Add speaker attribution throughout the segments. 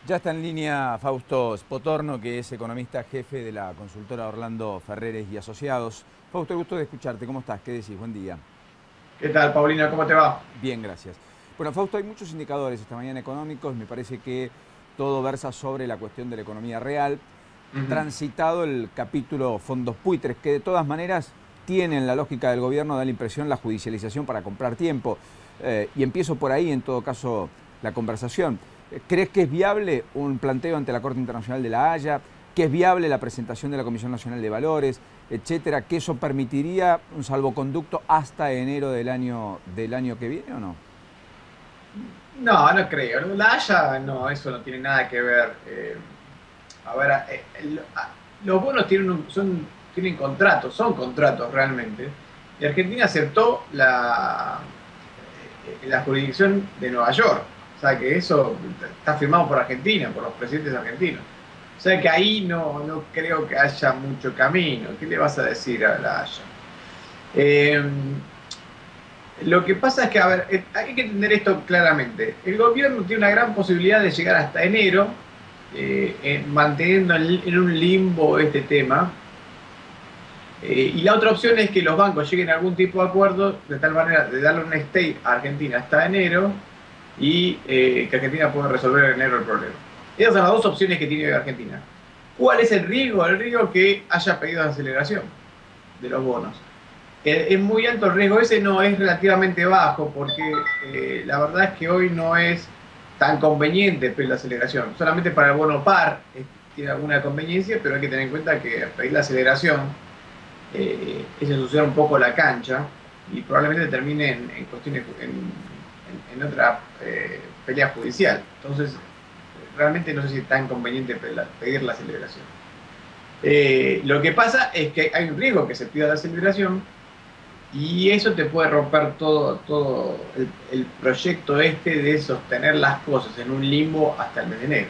Speaker 1: Ya está en línea Fausto Spotorno, que es economista jefe de la consultora Orlando Ferreres y Asociados. Fausto, gusto de escucharte. ¿Cómo estás? ¿Qué decís? Buen día.
Speaker 2: ¿Qué tal, Paulina? ¿Cómo te va?
Speaker 1: Bien, gracias. Bueno, Fausto, hay muchos indicadores esta mañana económicos. Me parece que todo versa sobre la cuestión de la economía real.
Speaker 2: Ujú.
Speaker 1: Transitado el capítulo fondos buitres, que de todas maneras tienen la lógica del gobierno, da la impresión la judicialización para comprar tiempo. Y empiezo por ahí, en todo caso, la conversación. ¿Crees que es viable un planteo ante la Corte Internacional de la Haya? ¿Que es viable la presentación de la Comisión Nacional de Valores, etcétera? ¿Que eso permitiría un salvoconducto hasta enero del año que viene o no?
Speaker 2: No, no creo. La Haya, no, eso no tiene nada que ver. A ver, los bonos tienen contratos, son contratos realmente. Y Argentina aceptó la jurisdicción de Nueva York. O sea que eso está firmado por Argentina, por los presidentes argentinos. O sea que ahí no creo que haya mucho camino. ¿Qué le vas a decir a la Haya? Eh, Lo que pasa es que, a ver, hay que entender esto claramente. El gobierno tiene una gran posibilidad de llegar hasta enero, manteniendo en un limbo este tema. Y la otra opción es que los bancos lleguen a algún tipo de acuerdo de tal manera de darle un stay a Argentina hasta enero y que Argentina pueda resolver en enero el problema. Esas son las dos opciones que tiene Argentina. ¿Cuál es el riesgo? El riesgo que haya pedido de aceleración de los bonos. Es muy alto el riesgo ese, no es relativamente bajo, porque la verdad es que hoy no es tan conveniente pedir la aceleración. Solamente para el bono par tiene alguna conveniencia, pero hay que tener en cuenta que pedir la aceleración es ensuciar un poco la cancha y probablemente termine en cuestiones, en otra pelea judicial. Entonces, realmente no sé si es tan conveniente pedir la aceleración. Lo que pasa es que hay un riesgo que se pida la aceleración y eso te puede romper todo el proyecto este de sostener las cosas en un limbo hasta el mes de enero.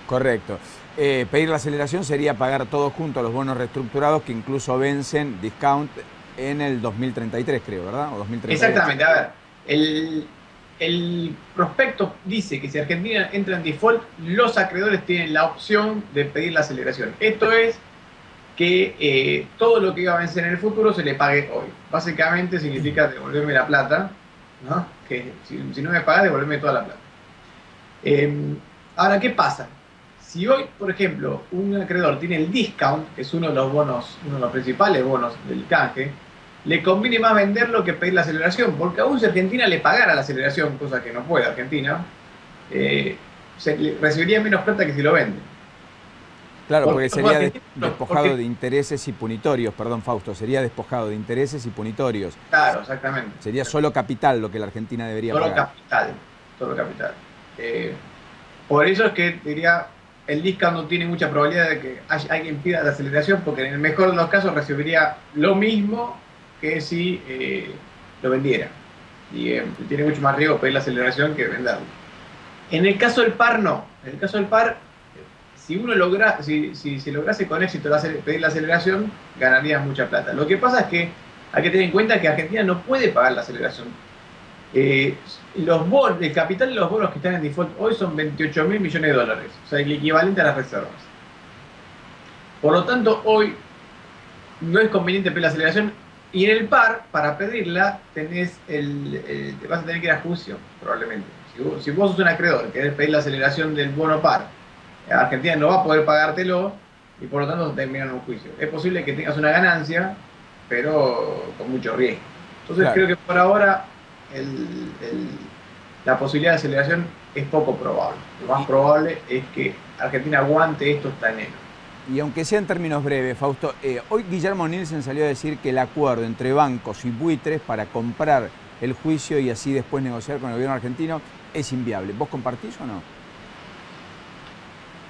Speaker 1: Correcto. Pedir la aceleración sería pagar todos juntos los bonos reestructurados que incluso vencen discount en el 2033, creo, ¿verdad? O 2038.
Speaker 2: Exactamente, a ver, el prospecto dice que si Argentina entra en default, los acreedores tienen la opción de pedir la aceleración. Esto es que todo lo que iba a vencer en el futuro se le pague hoy. Básicamente significa devolverme la plata, ¿no? Que si no me pagas, devolverme toda la plata. Ahora, ¿qué pasa? Si hoy, por ejemplo, un acreedor tiene el discount, que es uno de los bonos, uno de los principales bonos del canje, le conviene más venderlo que pedir la aceleración, porque aún si Argentina le pagara la aceleración, cosa que no puede Argentina, recibiría menos plata que si lo vende.
Speaker 1: Claro,
Speaker 2: ¿Por qué
Speaker 1: porque
Speaker 2: no puede
Speaker 1: sería
Speaker 2: Argentina?
Speaker 1: despojado
Speaker 2: Porque,
Speaker 1: de intereses y punitorios, perdón Fausto, sería despojado de intereses y punitorios.
Speaker 2: claro, exactamente.
Speaker 1: Sería solo capital lo que la Argentina debería
Speaker 2: Solo
Speaker 1: pagar.
Speaker 2: capital, solo capital. Eh, por eso es que diría, el discount no tiene mucha probabilidad de que alguien pida la aceleración, porque en el mejor de los casos recibiría lo mismo que si lo vendiera. Y tiene mucho más riesgo pedir la aceleración que venderlo. En el caso del par, no. En el caso del par, si uno logra, si se lograse con éxito pedir la aceleración, ganaría mucha plata. Lo que pasa es que hay que tener en cuenta que Argentina no puede pagar la aceleración. El capital de los bonos que están en default hoy son 28.000 millones de dólares, o sea, el equivalente a las reservas. Por lo tanto, hoy no es conveniente pedir la aceleración y en el par, para pedirla, te vas a tener que ir a juicio, probablemente. Si vos sos un acreedor que querés pedir la aceleración del bono par, Argentina no va a poder pagártelo y por lo tanto terminan en un juicio. Es posible que tengas una ganancia, pero con mucho riesgo. Entonces
Speaker 1: Claro.
Speaker 2: creo que por ahora la posibilidad de aceleración es poco probable. Lo más
Speaker 1: Y,
Speaker 2: probable es que Argentina aguante esto hasta enero.
Speaker 1: y aunque sea en términos breves, Fausto, hoy Guillermo Nielsen salió a decir que el acuerdo entre bancos y buitres para comprar el juicio y así después negociar con el gobierno argentino es inviable. ¿Vos compartís o no?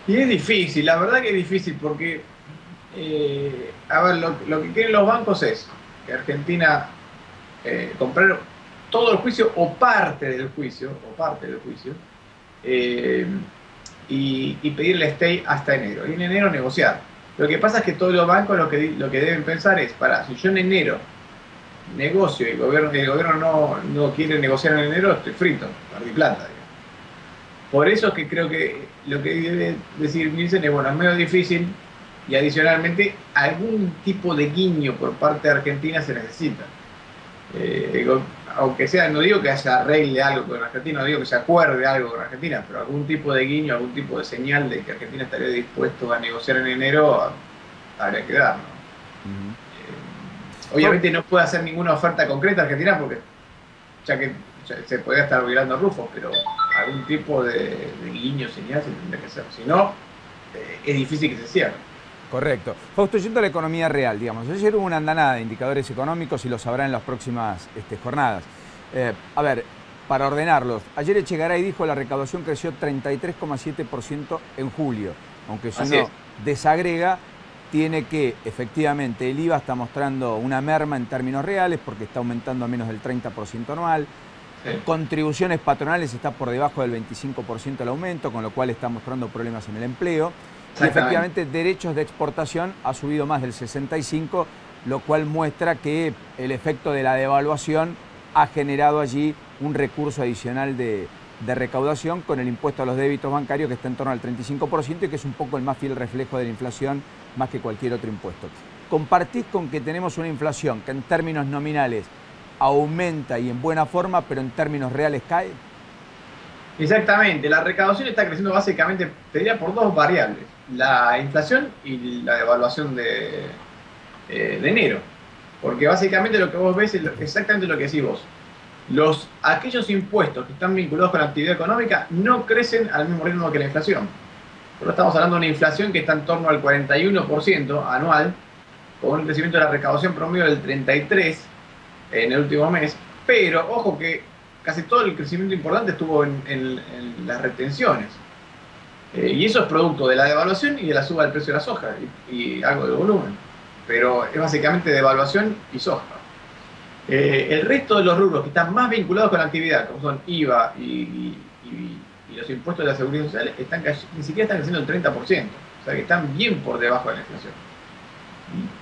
Speaker 2: Y es difícil, la verdad que es difícil porque, a ver, lo que quieren los bancos es que Argentina comprar todo el juicio o parte del juicio, eh, y pedirle stay hasta enero. Y en enero negociar. Lo que pasa es que todos los bancos lo que deben pensar es, si yo en enero negocio y el gobierno no quiere negociar en enero, estoy frito, perdí plata, digamos. Por eso es que creo que lo que debe decir Nielsen es, bueno, es medio difícil y adicionalmente algún tipo de guiño por parte de Argentina se necesita. Aunque sea, no digo que se arregle algo con Argentina, no digo que se acuerde algo con Argentina, pero algún tipo de guiño, algún tipo de señal de que Argentina estaría dispuesto a negociar en enero, habría que dar, ¿no? Obviamente no puede hacer ninguna oferta concreta a Argentina porque ya que se podría estar violando Rufo, pero algún tipo de guiño, señal se tendría que hacer. Si no, es difícil que se cierre.
Speaker 1: Correcto. Fausto, yendo a la economía real, digamos, ayer hubo una andanada de indicadores económicos y lo sabrá en las próximas jornadas. A ver, para ordenarlos, ayer Echegaray dijo que la recaudación creció 33,7% en julio, aunque si uno desagrega, tiene que efectivamente el IVA está mostrando una merma en términos reales porque está aumentando a menos del 30% anual. Sí. Contribuciones patronales está por debajo del 25% el aumento, con lo cual está mostrando problemas en el empleo. Y efectivamente derechos de exportación ha subido más del 65%, lo cual muestra que el efecto de la devaluación ha generado allí un recurso adicional de recaudación con el impuesto a los débitos bancarios que está en torno al 35% y que es un poco el más fiel reflejo de la inflación más que cualquier otro impuesto. ¿Compartís con que tenemos una inflación que en términos nominales aumenta y en buena forma, pero en términos reales cae?
Speaker 2: Exactamente, la recaudación está creciendo básicamente, te diría, por dos variables, la inflación y la devaluación de enero. Porque básicamente lo que vos ves es exactamente lo que decís vos. Aquellos impuestos que están vinculados con la actividad económica no crecen al mismo ritmo que la inflación. Pero estamos hablando de una inflación que está en torno al 41% anual, con un crecimiento de la recaudación promedio del 33% en el último mes. Pero, ojo que casi todo el crecimiento importante estuvo en las retenciones. Y eso es producto de la devaluación y de la suba del precio de la soja y algo de volumen. Pero es básicamente devaluación y soja. El resto de los rubros que están más vinculados con la actividad, como son IVA y los impuestos de la seguridad social, ni siquiera están creciendo el 30%. O sea que están bien por debajo de la inflación.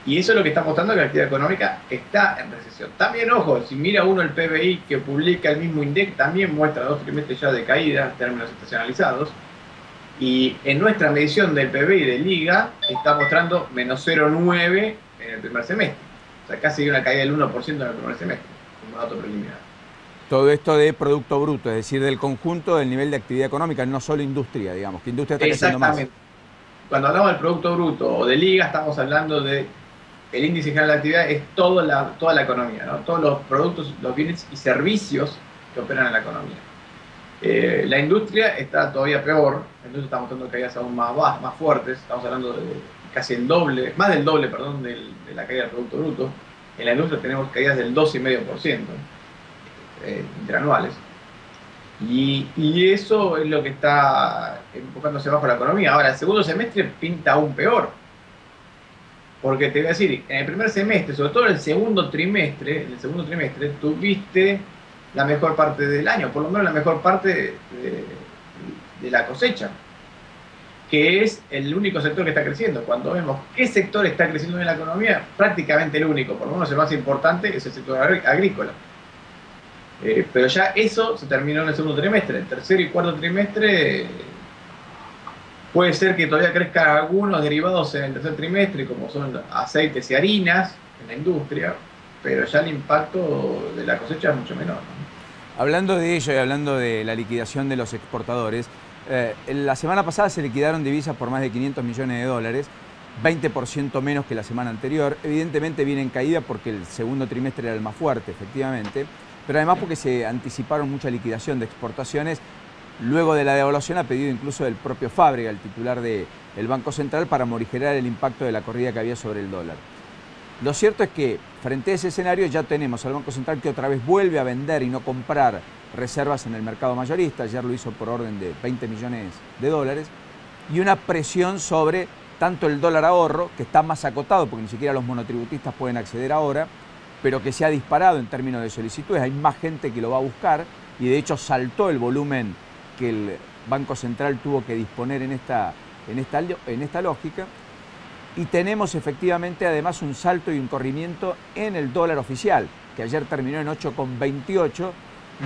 Speaker 2: Y eso es lo que está mostrando que la actividad económica está en recesión. También, ojo, si mira uno el PBI que publica el mismo INDEC, también muestra 2 trimestres ya de caída en términos estacionalizados. Y en nuestra medición del PBI de Liga está mostrando menos 0,9 en el primer semestre. O sea, casi una caída del 1% en el primer semestre, como dato preliminar.
Speaker 1: Todo esto de Producto Bruto, es decir, del conjunto del nivel de actividad económica, no solo industria, digamos, que industria está creciendo más.
Speaker 2: Exactamente. Cuando hablamos del Producto Bruto o de Liga, estamos hablando de el índice general de actividad, es toda la economía, ¿no? Todos los productos, los bienes y servicios que operan en la economía. La industria está todavía peor, entonces estamos teniendo caídas aún más fuertes, estamos hablando de casi el doble, más del doble, perdón, de la caída del Producto Bruto. En la industria tenemos caídas del 2,5% interanuales. Y eso es lo que está empujándose bajo la economía. Ahora, el segundo semestre pinta aún peor. Porque te voy a decir, en el primer semestre, sobre todo en el segundo trimestre, tuviste la mejor parte del año, por lo menos la mejor parte de la cosecha, que es el único sector que está creciendo. Cuando vemos qué sector está creciendo en la economía, prácticamente el único, por lo menos el más importante, es el sector agrícola. Pero ya eso se terminó en el segundo trimestre. El tercer y cuarto trimestre puede ser que todavía crezcan algunos derivados en el tercer trimestre, como son aceites y harinas en la industria, pero ya el impacto de la cosecha es mucho menor, ¿no?
Speaker 1: Hablando de ello y hablando de la liquidación de los exportadores, la semana pasada se liquidaron divisas por más de 500 millones de dólares, 20% menos que la semana anterior. Evidentemente viene en caída porque el segundo trimestre era el más fuerte, efectivamente, pero además porque se anticiparon mucha liquidación de exportaciones luego de la devaluación a pedido incluso del propio Fábrega, el titular del Banco Central, para morigerar el impacto de la corrida que había sobre el dólar. Lo cierto es que frente a ese escenario ya tenemos al Banco Central que otra vez vuelve a vender y no comprar reservas en el mercado mayorista, ayer lo hizo por orden de 20 millones de dólares, y una presión sobre tanto el dólar ahorro, que está más acotado porque ni siquiera los monotributistas pueden acceder ahora, pero que se ha disparado en términos de solicitudes, hay más gente que lo va a buscar y de hecho saltó el volumen que el Banco Central tuvo que disponer en esta lógica. Y tenemos efectivamente además un salto y un corrimiento en el dólar oficial, que ayer terminó en 8,28,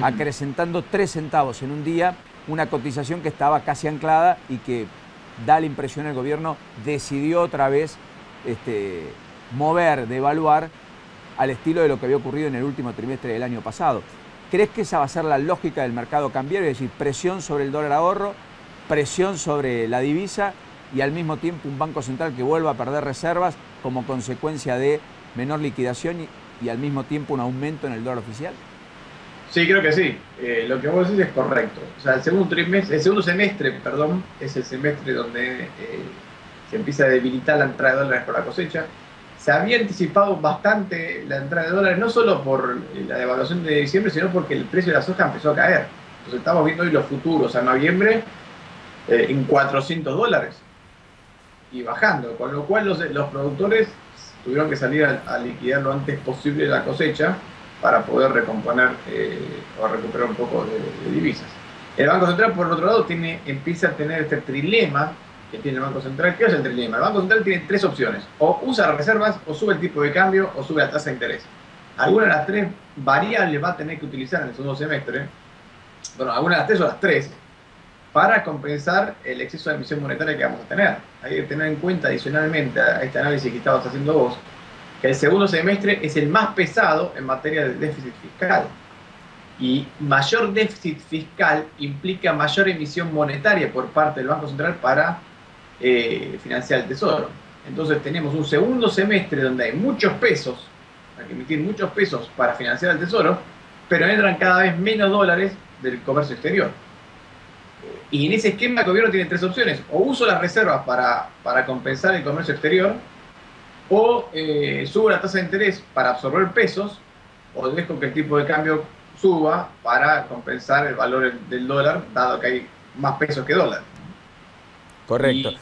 Speaker 1: acrecentando 3 centavos en un día una cotización que estaba casi anclada y que da la impresión el gobierno decidió otra vez mover, devaluar al estilo de lo que había ocurrido en el último trimestre del año pasado. ¿Crees que esa va a ser la lógica del mercado cambiario? Es decir, presión sobre el dólar ahorro, presión sobre la divisa y al mismo tiempo un Banco Central que vuelva a perder reservas como consecuencia de menor liquidación y al mismo tiempo un aumento en el dólar oficial?
Speaker 2: Sí, creo que sí. Lo que vos decís es correcto. O sea, el segundo semestre, perdón, es el semestre donde se empieza a debilitar la entrada de dólares por la cosecha. Se había anticipado bastante la entrada de dólares, no solo por la devaluación de diciembre, sino porque el precio de la soja empezó a caer. Entonces estamos viendo hoy los futuros a noviembre en $400 y bajando, con lo cual los productores tuvieron que salir a liquidar lo antes posible la cosecha para poder recomponer o recuperar un poco de divisas. El Banco Central, por otro lado, empieza a tener este trilema que tiene el Banco Central. ¿Qué es el trilema? El Banco Central tiene tres opciones: o usa las reservas, o sube el tipo de cambio, o sube la tasa de interés. Alguna de las tres variables va a tener que utilizar en el segundo semestre, bueno, alguna de las tres o las tres, para compensar el exceso de emisión monetaria que vamos a tener. Hay que tener en cuenta adicionalmente a este análisis que estabas haciendo vos, que el segundo semestre es el más pesado en materia de déficit fiscal. Y mayor déficit fiscal implica mayor emisión monetaria por parte del Banco Central para financiar el Tesoro. Entonces tenemos un segundo semestre donde hay muchos pesos, hay que emitir muchos pesos para financiar el Tesoro, pero entran cada vez menos dólares del comercio exterior. Y en ese esquema el gobierno tiene tres opciones: o uso las reservas para compensar el comercio exterior, o subo la tasa de interés para absorber pesos, o dejo que el tipo de cambio suba para compensar el valor del dólar, dado que hay más pesos que dólar.
Speaker 1: Correcto.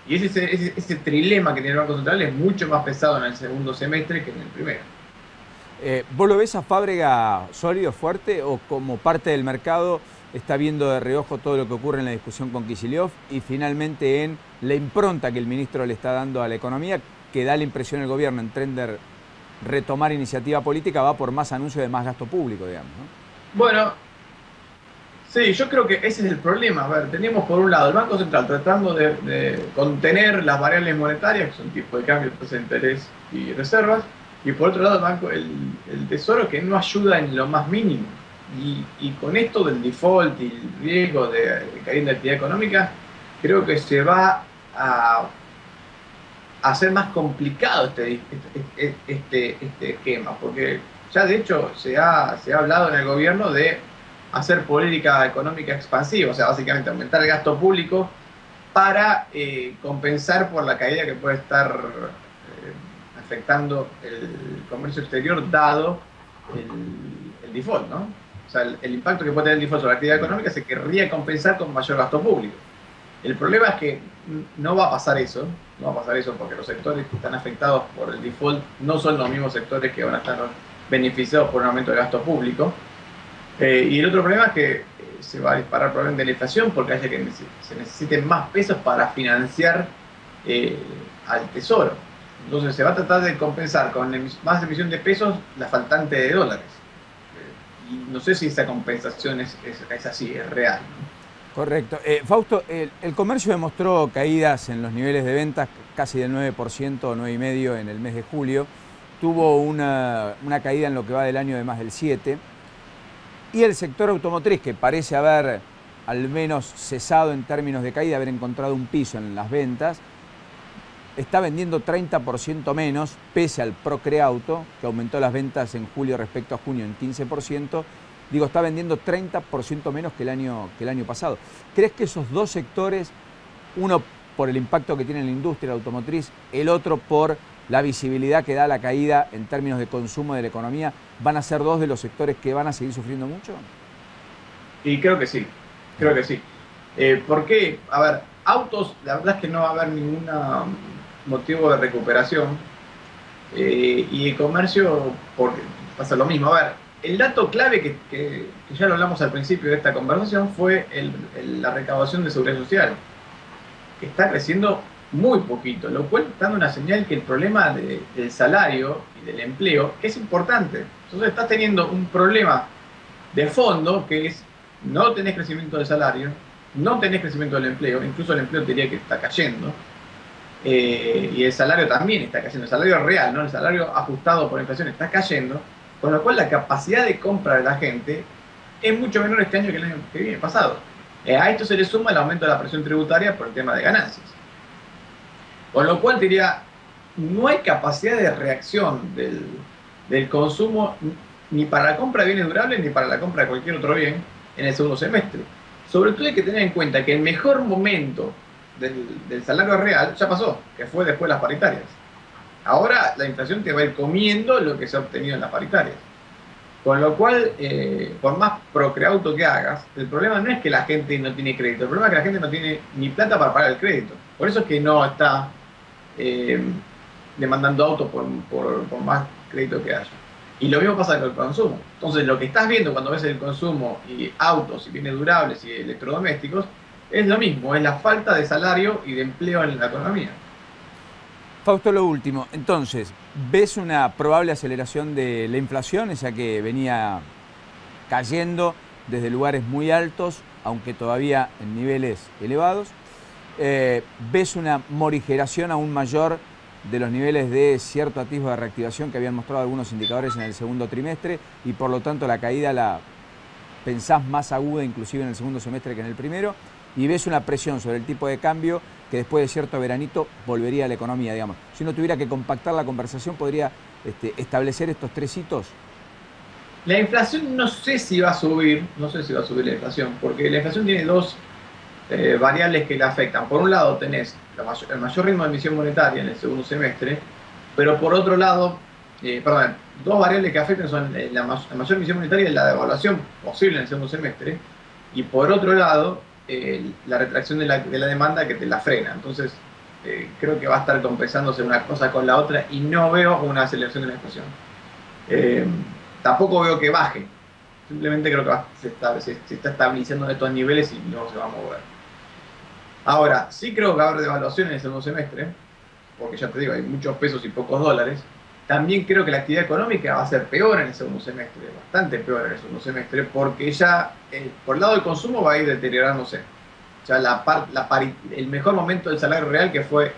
Speaker 2: Y ese trilema que tiene el Banco Central es mucho más pesado en el segundo semestre que en el primero.
Speaker 1: ¿Vos lo ves a Fábrega sólido, fuerte, o como parte del mercado está viendo de reojo todo lo que ocurre en la discusión con Kicillof y finalmente en la impronta que el ministro le está dando a la economía, que da la impresión el gobierno en tren de retomar iniciativa política, va por más anuncio de más gasto público, digamos, ¿no?
Speaker 2: Bueno, sí, yo creo que ese es el problema. A ver, tenemos por un lado el Banco Central tratando de contener las variables monetarias, que son tipo de cambio, tasa de interés y reservas, y por otro lado el Tesoro, que no ayuda en lo más mínimo. Y con esto del default y el riesgo de caer en la actividad económica, creo que se va a hacer más complicado este esquema, porque ya de hecho se ha hablado en el gobierno de hacer política económica expansiva, o sea, básicamente aumentar el gasto público para compensar por la caída que puede estar afectando el comercio exterior, dado el default, ¿no? O sea, el impacto que puede tener el default sobre la actividad económica se querría compensar con mayor gasto público. El problema es que no va a pasar eso, porque los sectores que están afectados por el default no son los mismos sectores que van a estar beneficiados por un aumento del gasto público. Y el otro problema es que se va a disparar probablemente la inflación, porque haya que se necesiten más pesos para financiar al Tesoro. Entonces se va a tratar de compensar con más emisión de pesos la faltante de dólares. Y no sé si esa compensación es así, es real, ¿no?
Speaker 1: Correcto. Fausto, el comercio demostró caídas en los niveles de ventas casi del 9% o 9,5% en el mes de julio. Tuvo una caída en lo que va del año de más del 7%. Y el sector automotriz, que parece haber al menos cesado en términos de caída, haber encontrado un piso en las ventas, está vendiendo 30% menos, pese al Procreauto, que aumentó las ventas en julio respecto a junio en 15%. Digo, está vendiendo 30% menos que el año pasado. ¿Crees que esos dos sectores, uno por el impacto que tiene en la industria automotriz, el otro por la visibilidad que da la caída en términos de consumo de la economía, van a ser dos de los sectores que van a seguir sufriendo mucho?
Speaker 2: Y creo que sí, creo que sí. ¿Por qué? A ver, autos, la verdad es que no va a haber ningún motivo de recuperación. Y el comercio, porque pasa lo mismo. A ver, el dato clave que ya lo hablamos al principio de esta conversación fue la recaudación de seguridad social, que está creciendo muy poquito, lo cual está dando una señal que el problema del salario y del empleo es importante. Entonces estás teniendo un problema de fondo que es no tenés crecimiento del salario, no tenés crecimiento del empleo, incluso el empleo te diría que está cayendo, y el salario también está cayendo, el salario real, ¿no? El salario ajustado por inflación está cayendo, con lo cual la capacidad de compra de la gente es mucho menor este año que el año que viene pasado. A esto se le suma el aumento de la presión tributaria por el tema de ganancias. Con lo cual diría, no hay capacidad de reacción del consumo ni para la compra de bienes durables ni para la compra de cualquier otro bien en el segundo semestre. Sobre todo hay que tener en cuenta que el mejor momento del salario real ya pasó, que fue después de las paritarias. Ahora la inflación te va a ir comiendo lo que se ha obtenido en las paritarias. Con lo cual, por más procreauto que hagas, el problema no es que la gente no tiene crédito, el problema es que la gente no tiene ni plata para pagar el crédito. Por eso es que no está demandando autos por más crédito que haya. Y lo mismo pasa con el consumo. Entonces, lo que estás viendo cuando ves el consumo y autos y bienes durables y electrodomésticos es lo mismo, es la falta de salario y de empleo en la economía.
Speaker 1: Fausto, lo último. Entonces, ¿ves una probable aceleración de la inflación, esa que venía cayendo desde lugares muy altos, aunque todavía en niveles elevados? ¿Ves una morigeración aún mayor de los niveles de cierto atisbo de reactivación que habían mostrado algunos indicadores en el segundo trimestre y por lo tanto la caída la pensás más aguda inclusive en el segundo semestre que en el primero? ¿Y ves una presión sobre el tipo de cambio que después de cierto veranito volvería a la economía, digamos? Si uno tuviera que compactar la conversación, ¿podría establecer estos tres hitos?
Speaker 2: La inflación no sé si va a subir, no sé si va a subir la inflación, porque la inflación tiene dos variables que la afectan. Por un lado tenés el mayor ritmo de emisión monetaria en el segundo semestre, pero por otro lado, dos variables que afectan son la mayor emisión monetaria y la devaluación posible en el segundo semestre, y por otro lado, la retracción de la demanda que te la frena. Entonces, creo que va a estar compensándose una cosa con la otra y no veo una aceleración de la inflación. Tampoco veo que baje, simplemente creo que se está estabilizando en estos niveles y no se va a mover. Ahora, sí creo que va a haber devaluación en el segundo semestre, porque ya te digo, hay muchos pesos y pocos dólares. También creo que la actividad económica va a ser peor en el segundo semestre, bastante peor en el segundo semestre, porque ya por el lado del consumo va a ir deteriorándose. Ya el mejor momento del salario real, que fue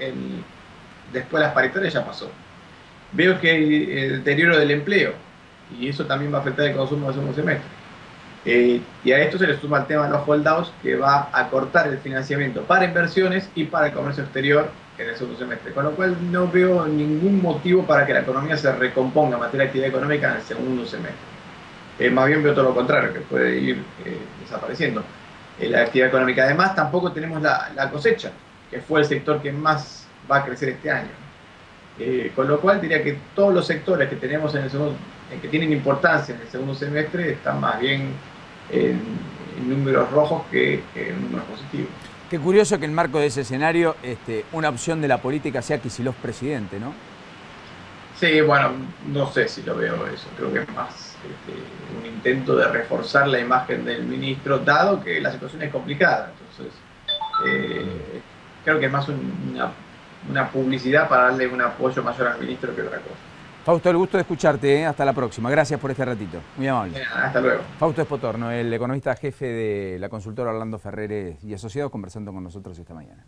Speaker 2: después de las paritarias, ya pasó. Veo que hay el deterioro del empleo, y eso también va a afectar el consumo del segundo semestre. Y a esto se le suma el tema de los holdouts, que va a cortar el financiamiento para inversiones y para el comercio exterior en el segundo semestre, con lo cual no veo ningún motivo para que la economía se recomponga en materia de actividad económica en el segundo semestre. Más bien veo todo lo contrario, que puede ir desapareciendo la actividad económica. Además, tampoco tenemos la cosecha, que fue el sector que más va a crecer este año. Con lo cual diría que todos los sectores que tenemos que tienen importancia en el segundo semestre están más bien en números rojos que en números positivos.
Speaker 1: Qué curioso que en marco de ese escenario una opción de la política sea Kicillof presidente, ¿no?
Speaker 2: Sí, bueno, no sé si lo veo eso. Creo que es más un intento de reforzar la imagen del ministro, dado que la situación es complicada. Entonces, creo que es más una publicidad para darle un apoyo mayor al ministro que otra cosa.
Speaker 1: Fausto, el gusto de escucharte, hasta la próxima. Gracias por este ratito. Muy amable.
Speaker 2: Hasta luego.
Speaker 1: Fausto Espotorno, el economista jefe de la consultora Orlando Ferreres y Asociados, conversando con nosotros esta mañana.